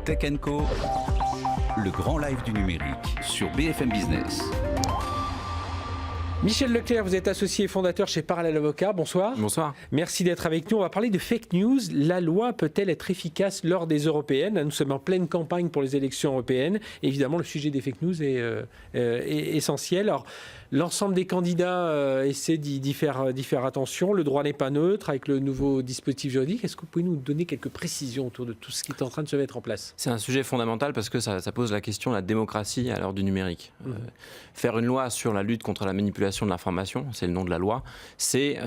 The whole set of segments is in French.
Tech Co, le grand live du numérique sur BFM Business. Michel Leclerc, vous êtes associé et fondateur chez Parallèle Avocat. Bonsoir. Bonsoir. Merci d'être avec nous. On va parler de fake news. La loi peut-elle être efficace lors des européennes ? Nous sommes en pleine campagne pour les élections européennes. Évidemment, le sujet des fake news est essentiel. Alors, l'ensemble des candidats essaient d'y faire attention. Le droit n'est pas neutre avec le nouveau dispositif juridique. Est-ce que vous pouvez nous donner quelques précisions autour de tout ce qui est en train de se mettre en place ? C'est un sujet fondamental parce que ça pose la question de la démocratie à l'heure du numérique. Faire une loi sur la lutte contre la manipulation de l'information, c'est le nom de la loi, c'est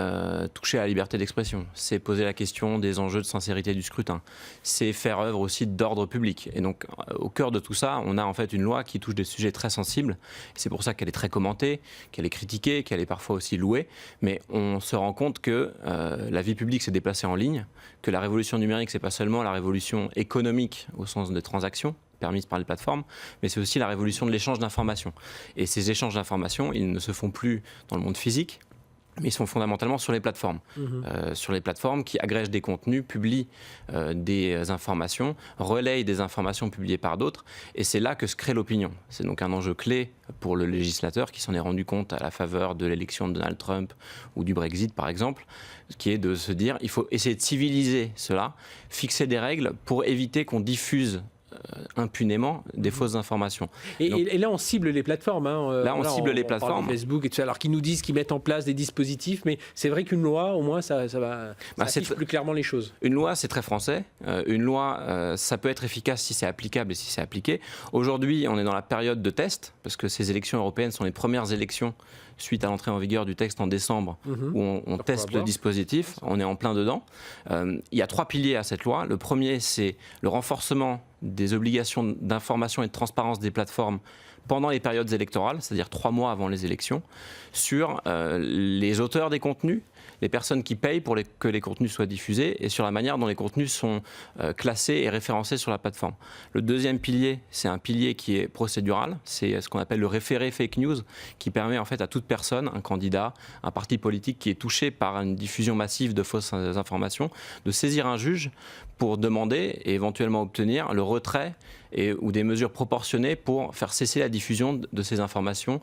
toucher à la liberté d'expression, c'est poser la question des enjeux de sincérité du scrutin, c'est faire œuvre aussi d'ordre public. Et donc, au cœur de tout ça, on a en fait une loi qui touche des sujets très sensibles. C'est pour ça qu'elle est très commentée, qu'elle est critiquée, qu'elle est parfois aussi louée. Mais on se rend compte que la vie publique s'est déplacée en ligne, que la révolution numérique, c'est pas seulement la révolution économique au sens des transactions permises par les plateformes, mais c'est aussi la révolution de l'échange d'informations. Et ces échanges d'informations, ils ne se font plus dans le monde physique, mais ils sont fondamentalement sur les plateformes. Sur les plateformes qui agrègent des contenus, publient des informations, relayent des informations publiées par d'autres, et c'est là que se crée l'opinion. C'est donc un enjeu clé pour le législateur qui s'en est rendu compte à la faveur de l'élection de Donald Trump ou du Brexit par exemple, qui est de se dire il faut essayer de civiliser cela, fixer des règles pour éviter qu'on diffuse impunément des fausses informations. Et là, on cible les plateformes. Là, on cible les plateformes. Facebook et tout ça. Alors, qu'ils nous disent qu'ils mettent en place des dispositifs, mais c'est vrai qu'une loi, au moins, ça affiche plus clairement les choses. Une loi, c'est très français. Une loi, ça peut être efficace si c'est applicable et si c'est appliqué. Aujourd'hui, on est dans la période de test, parce que ces élections européennes sont les premières élections suite à l'entrée en vigueur du texte en décembre, où on teste le dispositif, on est en plein dedans. Il y a 3 piliers à cette loi. Le premier, c'est le renforcement des obligations d'information et de transparence des plateformes pendant les périodes électorales, c'est-à-dire 3 mois avant les élections, sur les auteurs des contenus, les personnes qui payent pour que les contenus soient diffusés et sur la manière dont les contenus sont classés et référencés sur la plateforme. Le deuxième pilier, c'est un pilier qui est procédural, c'est ce qu'on appelle le référé fake news, qui permet en fait à toute personne, un candidat, un parti politique qui est touché par une diffusion massive de fausses informations, de saisir un juge pour demander et éventuellement obtenir le retrait ou des mesures proportionnées pour faire cesser la diffusion de ces informations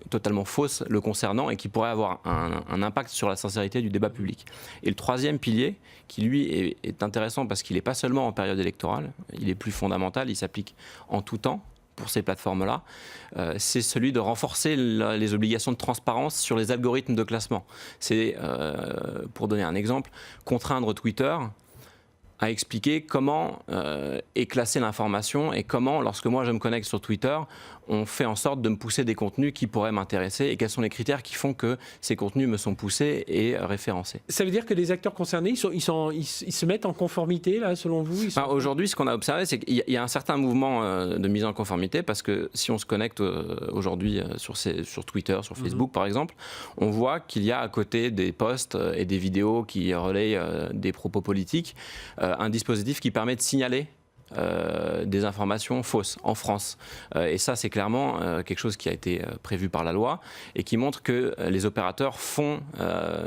totalement fausses le concernant et qui pourraient avoir un impact sur la sincérité du débat public. Et le troisième pilier, qui lui est intéressant parce qu'il n'est pas seulement en période électorale, il est plus fondamental, il s'applique en tout temps pour ces plateformes-là, c'est celui de renforcer les obligations de transparence sur les algorithmes de classement. C'est, pour donner un exemple, contraindre Twitter à expliquer comment est classée l'information et comment, lorsque moi je me connecte sur Twitter, on fait en sorte de me pousser des contenus qui pourraient m'intéresser et quels sont les critères qui font que ces contenus me sont poussés et référencés. Ça veut dire que les acteurs concernés, ils se mettent en conformité, là, selon vous ? Aujourd'hui, ce qu'on a observé, c'est qu'il y a un certain mouvement de mise en conformité parce que si on se connecte aujourd'hui sur Twitter, sur Facebook par exemple, on voit qu'il y a à côté des posts et des vidéos qui relayent des propos politiques, un dispositif qui permet de signaler des informations fausses en France. Et ça, c'est clairement quelque chose qui a été prévu par la loi et qui montre que les opérateurs font,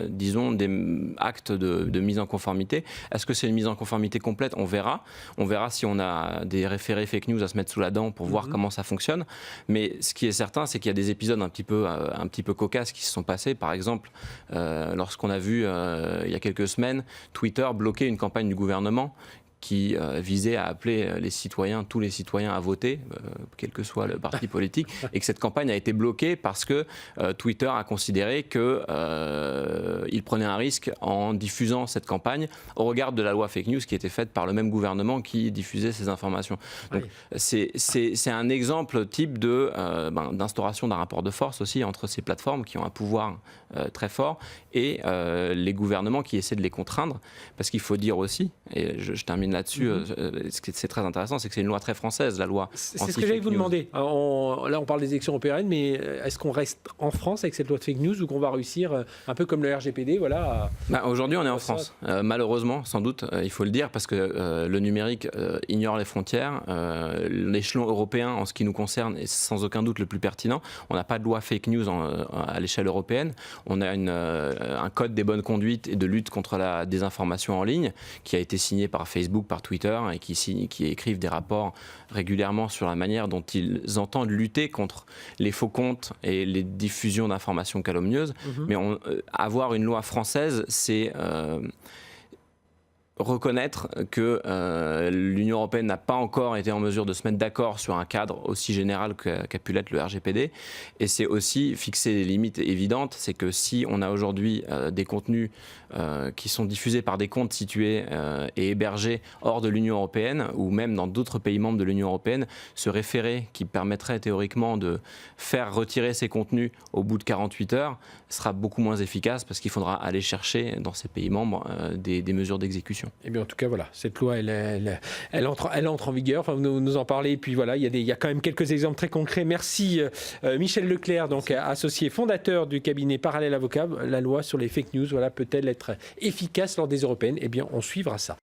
disons, des actes de mise en conformité. Est-ce que c'est une mise en conformité complète ? On verra. On verra si on a des référés fake news à se mettre sous la dent pour voir comment ça fonctionne. Mais ce qui est certain, c'est qu'il y a des épisodes un petit peu cocasses qui se sont passés. Par exemple, lorsqu'on a vu, il y a quelques semaines, Twitter bloquer une campagne du gouvernement qui visait à appeler tous les citoyens à voter, quel que soit le parti politique, et que cette campagne a été bloquée parce que Twitter a considéré qu'il prenait un risque en diffusant cette campagne au regard de la loi fake news qui était faite par le même gouvernement qui diffusait ces informations. Donc c'est un exemple type d'instauration d'un rapport de force aussi entre ces plateformes qui ont un pouvoir très fort et les gouvernements qui essaient de les contraindre, parce qu'il faut dire aussi, et je termine là-dessus, ce qui est très intéressant, c'est que c'est une loi très française, la loi. C'est ce que j'allais vous demander. Là, on parle des élections européennes, mais est-ce qu'on reste en France avec cette loi de fake news ou qu'on va réussir, un peu comme le RGPD, Aujourd'hui, on est en France. Malheureusement, sans doute, il faut le dire, parce que le numérique ignore les frontières. L'échelon européen, en ce qui nous concerne, est sans aucun doute le plus pertinent. On n'a pas de loi fake news à l'échelle européenne. On a un code des bonnes conduites et de lutte contre la désinformation en ligne qui a été été signés par Facebook, par Twitter, et qui écrivent des rapports régulièrement sur la manière dont ils entendent lutter contre les faux comptes et les diffusions d'informations calomnieuses. Mais avoir une loi française, c'est reconnaître que l'Union européenne n'a pas encore été en mesure de se mettre d'accord sur un cadre aussi général qu'a pu l'être le RGPD, et c'est aussi fixer des limites évidentes. C'est que si on a aujourd'hui des contenus qui sont diffusés par des comptes situés et hébergés hors de l'Union européenne ou même dans d'autres pays membres de l'Union européenne, ce référé qui permettrait théoriquement de faire retirer ces contenus au bout de 48 heures sera beaucoup moins efficace, parce qu'il faudra aller chercher dans ces pays membres des mesures d'exécution. Eh bien, en tout cas, voilà, cette loi, elle entre en vigueur. Enfin, vous nous en parlez. Et puis voilà, il y a quand même quelques exemples très concrets. Merci Michel Leclerc, donc associé fondateur du cabinet Parallèle Avocat. La loi sur les fake news, voilà, peut-elle être efficace lors des européennes? Eh bien, on suivra ça.